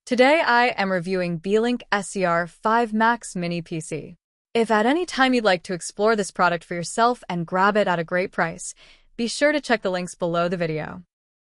Today I am reviewing Beelink SER5 Max Mini PC. If at any time you'd like to explore this product for yourself and grab it at a great price, be sure to check the links below the video.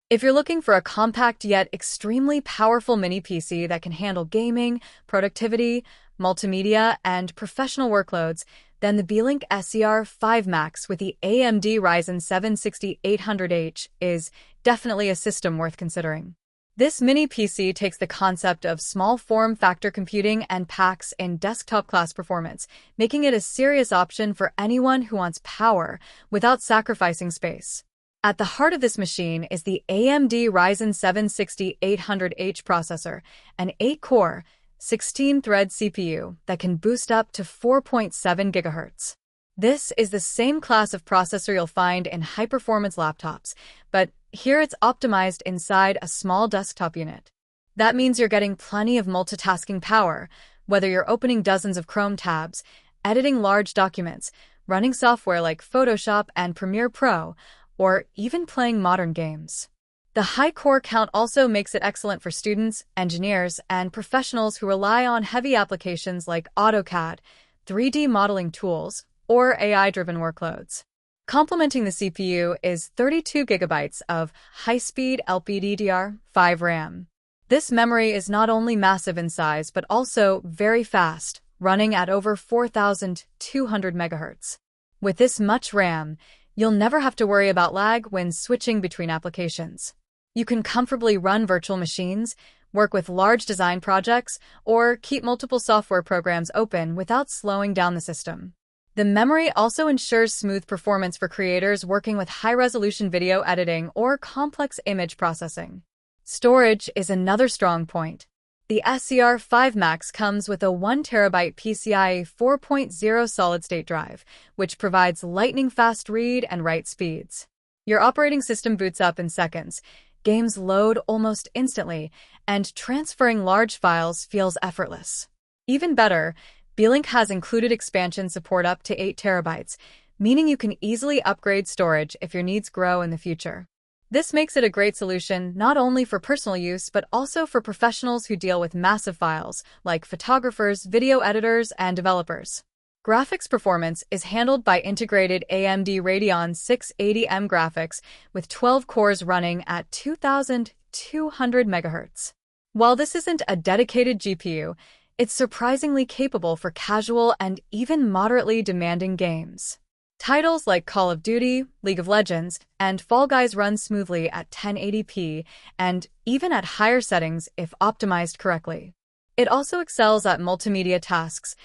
If you're looking for a compact yet extremely powerful mini PC that can handle gaming, productivity, multimedia, and professional workloads, then the Beelink SER5 Max with the AMD Ryzen 7 6800H is definitely a system worth considering. This mini PC takes the concept of small form factor computing and packs in desktop-class performance, making it a serious option for anyone who wants power without sacrificing space. At the heart of this machine is the AMD Ryzen 7 6800H processor, an 8-core, 16-thread CPU that can boost up to 4.7 GHz. This is the same class of processor you'll find in high-performance laptops, but here it's optimized inside a small desktop unit. That means you're getting plenty of multitasking power, whether you're opening dozens of Chrome tabs, editing large documents, running software like Photoshop and Premiere Pro, or even playing modern games. The high core count also makes it excellent for students, engineers, and professionals who rely on heavy applications like AutoCAD, 3D modeling tools, or AI-driven workloads. Complementing the CPU is 32 GB of high-speed LPDDR5 RAM. This memory is not only massive in size but also very fast, running at over 4,200 MHz. With this much RAM, you'll never have to worry about lag when switching between applications. You can comfortably run virtual machines, work with large design projects, or keep multiple software programs open without slowing down the system. The memory also ensures smooth performance for creators working with high-resolution video editing or complex image processing. Storage is another strong point. The SER5 Max comes with a 1TB PCIe 4.0 solid-state drive, which provides lightning-fast read and write speeds. Your operating system boots up in seconds, games load almost instantly, and transferring large files feels effortless. Even better, Beelink has included expansion support up to 8 TB, meaning you can easily upgrade storage if your needs grow in the future. This makes it a great solution not only for personal use but also for professionals who deal with massive files, like photographers, video editors, and developers. Graphics performance is handled by integrated AMD Radeon 680M graphics with 12 cores running at 2,200 MHz. While this isn't a dedicated GPU, it's surprisingly capable for casual and even moderately demanding games. Titles like Call of Duty, League of Legends, and Fall Guys run smoothly at 1080p and even at higher settings if optimized correctly. It also excels at multimedia tasks,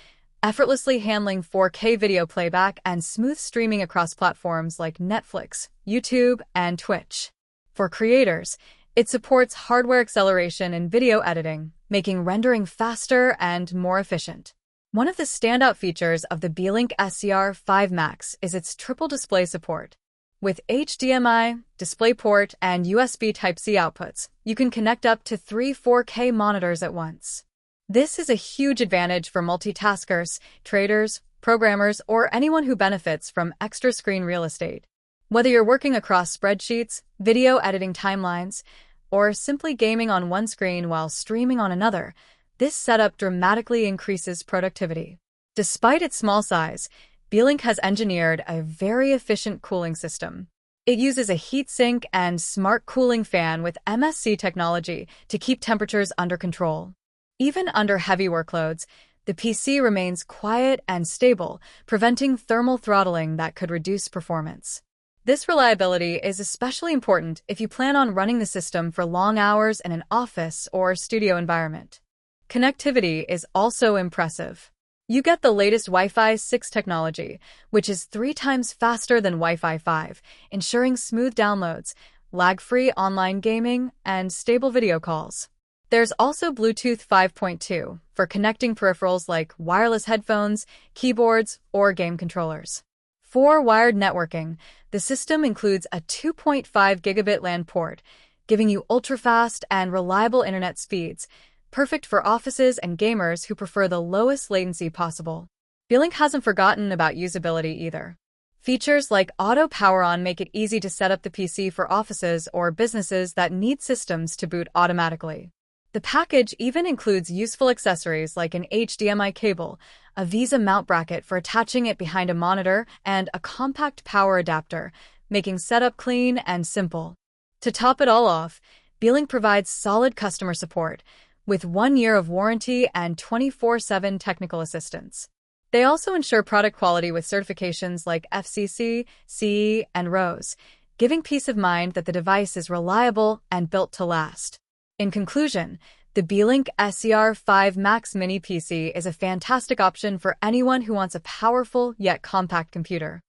effortlessly handling 4K video playback and smooth streaming across platforms like Netflix, YouTube, and Twitch. For creators, it supports hardware acceleration in video editing, making rendering faster and more efficient. One of the standout features of the Beelink SER5 Max is its triple display support. With HDMI, DisplayPort, and USB Type-C outputs, you can connect up to 3 4K monitors at once. This is a huge advantage for multitaskers, traders, programmers, or anyone who benefits from extra screen real estate. Whether you're working across spreadsheets, video editing timelines, or simply gaming on one screen while streaming on another, this setup dramatically increases productivity. Despite its small size, Beelink has engineered a very efficient cooling system. It uses a heatsink and smart cooling fan with MSC technology to keep temperatures under control. Even under heavy workloads, the PC remains quiet and stable, preventing thermal throttling that could reduce performance. This reliability is especially important if you plan on running the system for long hours in an office or studio environment. Connectivity is also impressive. You get the latest Wi-Fi 6 technology, which is 3 times faster than Wi-Fi 5, ensuring smooth downloads, lag-free online gaming, and stable video calls. There's also Bluetooth 5.2 for connecting peripherals like wireless headphones, keyboards, or game controllers. For wired networking, the system includes a 2.5 gigabit LAN port, giving you ultra-fast and reliable internet speeds, perfect for offices and gamers who prefer the lowest latency possible. Beelink hasn't forgotten about usability either. Features like Auto Power On make it easy to set up the PC for offices or businesses that need systems to boot automatically. The package even includes useful accessories like an HDMI cable, a VESA mount bracket for attaching it behind a monitor, and a compact power adapter, making setup clean and simple. To top it all off, Beelink provides solid customer support, with 1 year of warranty and 24/7 technical assistance. They also ensure product quality with certifications like FCC, CE, and RoHS, giving peace of mind that the device is reliable and built to last. In conclusion, the Beelink SER5 Max Mini PC is a fantastic option for anyone who wants a powerful yet compact computer.